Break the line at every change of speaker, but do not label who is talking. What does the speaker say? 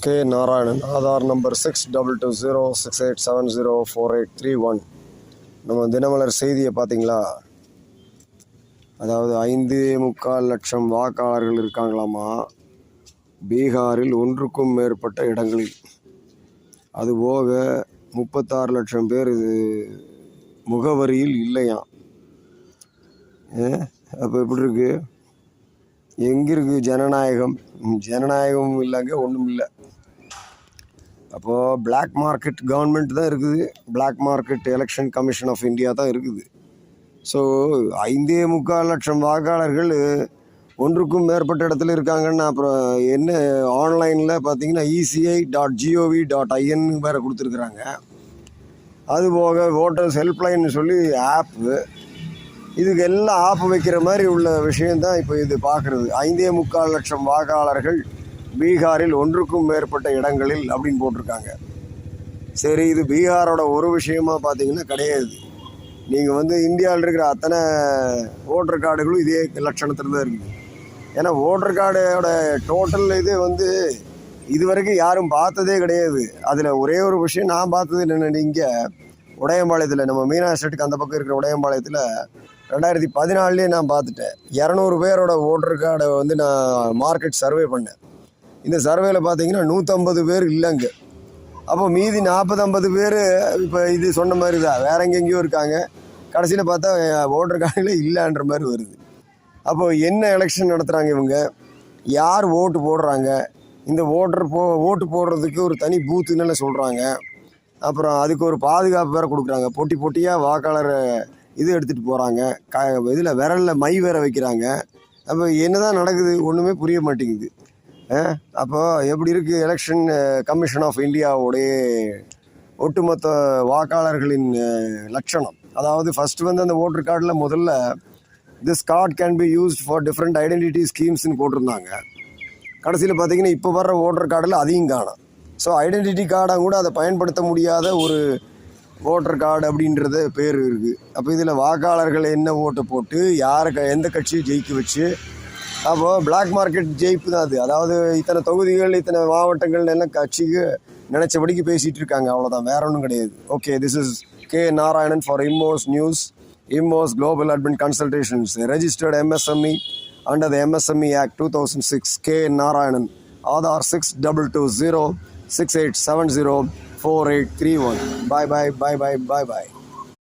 K. Narayanan, Aadhaar number 622068704831. நம்ம தினமலர் செய்தியை பார்த்தீங்களா? அதாவது 5.25 லட்சம் வாக்காளர்கள் இருக்காங்களாமா பீகாரில், ஒன்றுக்கும் மேற்பட்ட இடங்களில். அதுபோக 36 லட்சம் பேர் இது முகவரியில் இல்லையாம். அப்போ எப்படி இருக்கு? எங்கே இருக்குது ஜனநாயகம்? ஜனநாயகம் இல்லைங்க, ஒன்றும் இல்லை. அப்போது பிளாக் மார்க்கெட் கவர்மெண்ட் தான் இருக்குது, black market election commission of India தான் இருக்குது. ஸோ 5.25 லட்சம் வாக்காளர்கள் ஒன்றுக்கும் மேற்பட்ட இடத்துல இருக்காங்கன்னா அப்புறம் என்ன? ஆன்லைனில் பார்த்தீங்கன்னா ECI.gov.in வேறு கொடுத்துருக்குறாங்க. அதுபோக ஓட்டர்ஸ் ஹெல்ப்லைன்னு சொல்லி ஆப்பு, இதுக்கு எல்லாம் ஆப்பு வைக்கிற மாதிரி உள்ள விஷயந்தான் இப்போ இது பார்க்குறது. 5.25 லட்சம் வாக்காளர்கள் பீகாரில், ஒன்றுக்கும் மேற்பட்ட இடங்களில் அப்படின்னு போட்டிருக்காங்க. சரி, இது பீகாரோட ஒரு விஷயமா பார்த்தீங்கன்னா கிடையாது. நீங்கள் இந்தியாவில் இருக்கிற அத்தனை ஓட்டர் கார்டுகளும் இதே லட்சணத்தில் தான் இருக்குது. ஏன்னா ஓட்டர் கார்டோட டோட்டல் இது வரைக்கும் யாரும் பார்த்ததே கிடையாது. அதில் ஒரே ஒரு விஷயம் நான் பார்த்தது என்னென்னு, இங்கே உடையம்பாளையத்தில், நம்ம மீனா ஸ்டேட்டுக்கு அந்த பக்கம் இருக்கிற உடையம்பாளையத்தில் 2014 நான் பார்த்துட்டேன். 200 பேரோட ஓட்டர் கார்டை நான் மார்க்கெட் சர்வே பண்ணேன். இந்த சர்வேல பார்த்தீங்கன்னா 150 பேர் இல்லைங்க. அப்போ மீதி 40-50 பேர் இப்போ இது சொன்ன மாதிரி தான் வேற எங்கெங்கேயோ இருக்காங்க. கடைசியில் பார்த்தா ஓட்டர் கார்டில் இல்லைன்ற மாதிரி வருது. அப்போது என்ன எலெக்ஷன் நடத்துகிறாங்க இவங்க? யார் ஓட்டு போடுறாங்க? இந்த ஓட்டு போடுறதுக்கு ஒரு தனி பூத்துன்னு சொல்கிறாங்க. அப்புறம் அதுக்கு ஒரு பாதுகாப்பு வேறு கொடுக்குறாங்க. போட்டியாக வாக்காளர் இது எடுத்துகிட்டு போகிறாங்க. இதில் விரலில் மை வேற வைக்கிறாங்க. அப்போ என்ன தான் நடக்குது? ஒன்றுமே புரிய மாட்டேங்குது. அப்போ எப்படி இருக்குது எலெக்ஷன் கமிஷன் ஆஃப் இந்தியாவுடைய ஒட்டுமொத்த வாக்காளர்களின் லட்சணம்? அதாவது ஃபஸ்ட்டு அந்த ஓட்டர் கார்டில் முதல்ல this card can be used for different identity ஸ்கீம்ஸ்னு போட்டிருந்தாங்க. கடைசியில் பார்த்தீங்கன்னா இப்போ வர்ற ஓட்டர் கார்டில் அதையும் காணும். ஸோ ஐடென்டிட்டி கார்டாக கூட அதை பயன்படுத்த முடியாத ஒரு ஓட்டர் கார்டு அப்படின்றது பேர் இருக்குது. அப்போ இதில் வாக்காளர்கள் என்ன ஓட்டை போட்டு எந்த கட்சியை ஜெயிக்க வச்சு, அப்போது பிளாக் மார்க்கெட் ஜெயிப்பு தான் அது. அதாவது இத்தனை தொகுதிகள், இத்தனை மாவட்டங்கள் எல்லாம் கட்சிக்கு நினச்சபடிக்கு பேசிகிட்டு இருக்காங்க, அவ்வளோதான், வேற ஒன்றும் கிடையாது. Okay, this is K. Narayanan for Immos News, Immos Global Admin Consultations, registered MSME under the MSME Act 2006. K. Narayanan, Aadhaar 622068704831. Bye.